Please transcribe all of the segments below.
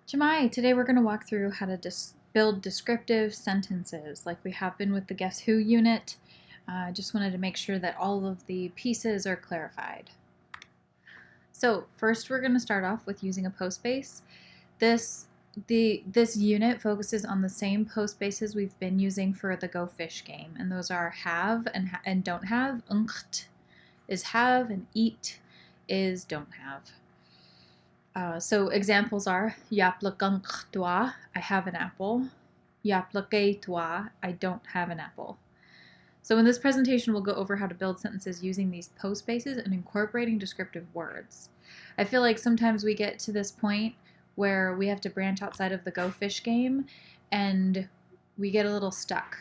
Jemai, today we're going to walk through how to build descriptive sentences like we have been with the Guess Who unit. I just wanted to make sure that all of the pieces are clarified. So first we're going to start off with using a postbase. This unit focuses on the same postbases we've been using for the Go Fish game, and those are have and don't have. Ungt is have and eat is don't have. So examples are Yaplakangtwa, I have an apple. Yaplaketwa, I don't have an apple. So in this presentation, we'll go over how to build sentences using these postbases and incorporating descriptive words. I feel like sometimes we get to this point where we have to branch outside of the Go Fish game and we get a little stuck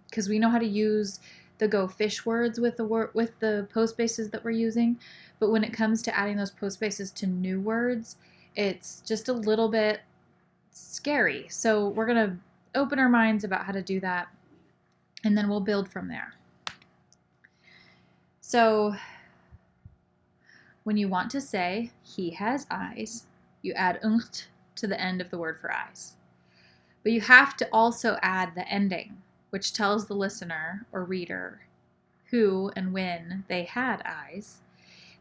because we know how to use the Go Fish words with the postbases that we're using, but when it comes to adding those postbases to new words, it's just a little bit scary. So we're going to open our minds about how to do that, and then we'll build from there. So when you want to say he has eyes, you add ungt to the end of the word for eyes. But you have to also add the ending, which tells the listener or reader who and when they had eyes.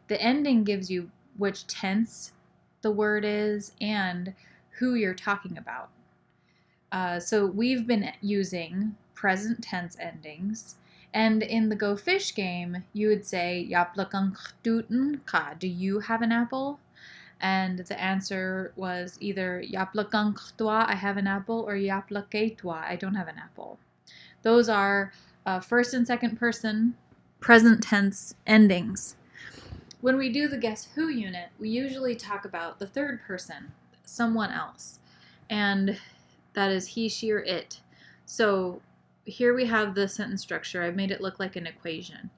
The ending gives you which tense the word is and who you're talking about. So we've been using present tense endings, and in the Go Fish game, you would say Yaplakangtuten ka, do you have an apple? And the answer was either Yaplakangtwa, I have an apple, or Yaplaketwa, I don't have an apple. Those are first and second person present tense endings. When we do the Guess Who unit, we usually talk about the third person, someone else, and that is he, she, or it. So here we have the sentence structure. I've made it look like an equation.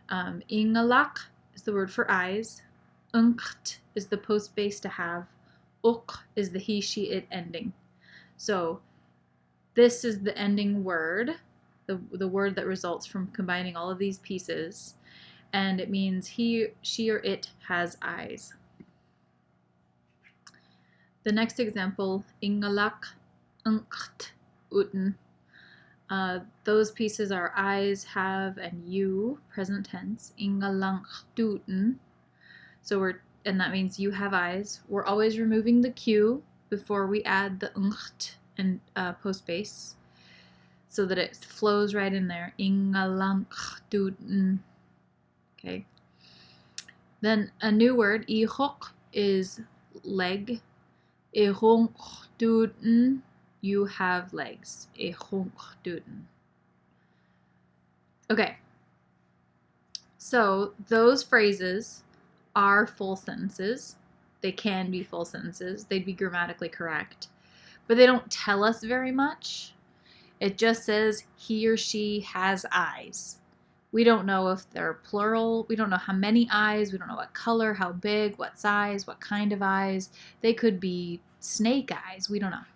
Ingalak is the word for eyes. Ungt is the postbase to have. Uk is the he, she, it ending. So this is the ending word, the word that results from combining all of these pieces, and it means he, she, or it has eyes. The next example, ingalak, ungt, uten. Those pieces are eyes, have, and you, present tense. Ingalangtuten. And that means you have eyes. We're always removing the Q before we add the ungt and postbase, so that it flows right in there. Ingalangtuten. Okay. Then a new word, ihok, is leg. Ihongtuten, you have legs. Ihongtuten. Okay. So those phrases are full sentences. They can be full sentences. They'd be grammatically correct. But they don't tell us very much. It just says he or she has eyes. We don't know if they're plural. We don't know how many eyes. We don't know what color, how big, what size, what kind of eyes. They could be snake eyes. We don't know.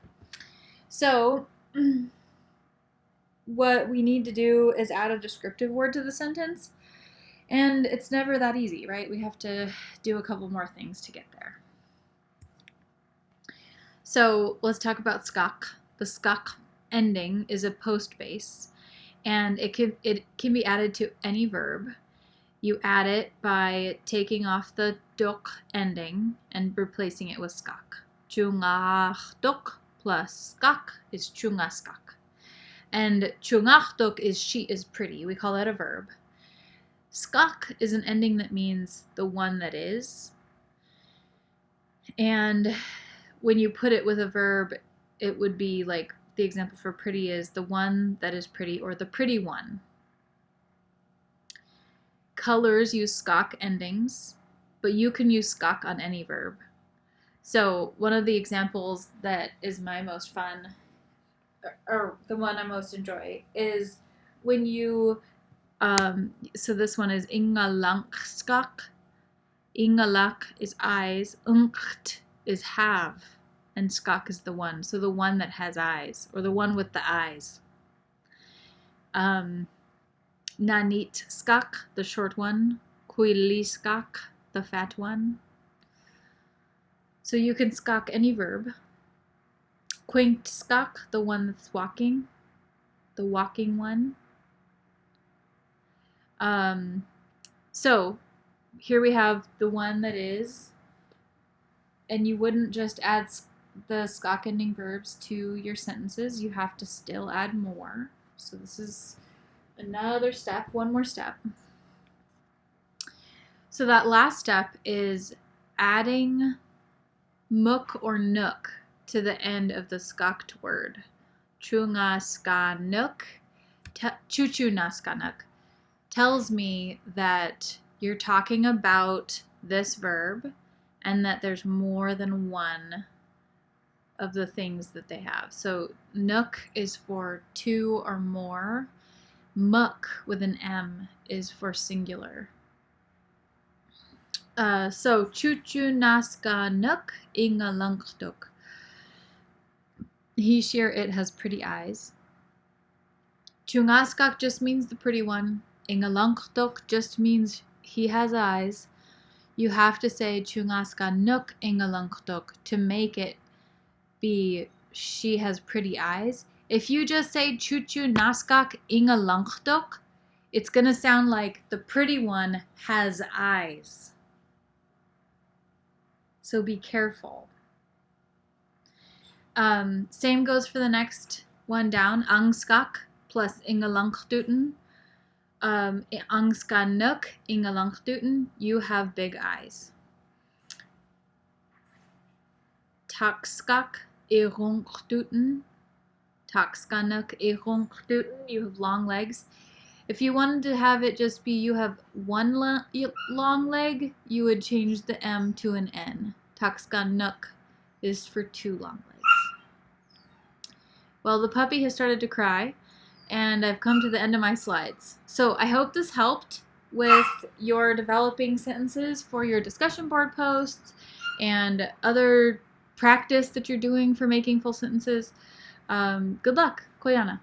So what we need to do is add a descriptive word to the sentence. And it's never that easy, right? We have to do a couple more things to get there. So let's talk about skak. The skak ending is a postbase, and it can be added to any verb. You add it by taking off the dok ending and replacing it with skak. Chungachdok plus skak is chungaskak. And chungachdok is she is pretty. We call that a verb. Skak is an ending that means the one that is. And when you put it with a verb, it would be like the example for pretty is the one that is pretty, or the pretty one. Colors use skak endings, but you can use skak on any verb. So one of the examples that is my most fun, or the one I most enjoy, is when you, so this one is ingalangskak. Ingalak is eyes, ungt is have, and skak is the one. So the one that has eyes, or the one with the eyes. Nanit skak, the short one. Kuili skak, the fat one. So you can skak any verb. Quinkt skak, the one that's walking, the walking one. So here we have the one that is, and you wouldn't just add the skak ending verbs to your sentences. You have to still add more. So this is another step, one more step. So that last step is adding muk or nook to the end of the skakt word. Chunga ska nook, chuchu naska nook, tells me that you're talking about this verb and that there's more than one of the things that they have. So nook is for two or more. Muk with an M is for singular. So chuchu naska nook inga langduk. He, sheer, it has pretty eyes. Chungaskak just means the pretty one. Inga langduk just means he has eyes. You have to say chungaska nook inga langduk to make it be she has pretty eyes. If you just say chuchu naskak inga langduk, it's gonna sound like the pretty one has eyes. So be careful. Same goes for the next one down. Angskak plus inga langduten. Angska nook inga langduten. You have big eyes. Takskak irongduten. Takskanuk irongduten. You have long legs. If you wanted to have it just be you have one long leg, you would change the M to an N. Takskanuk is for two long legs. Well, the puppy has started to cry, and I've come to the end of my slides. So I hope this helped with your developing sentences for your discussion board posts and other practice that you're doing for making full sentences. Good luck. Koyana.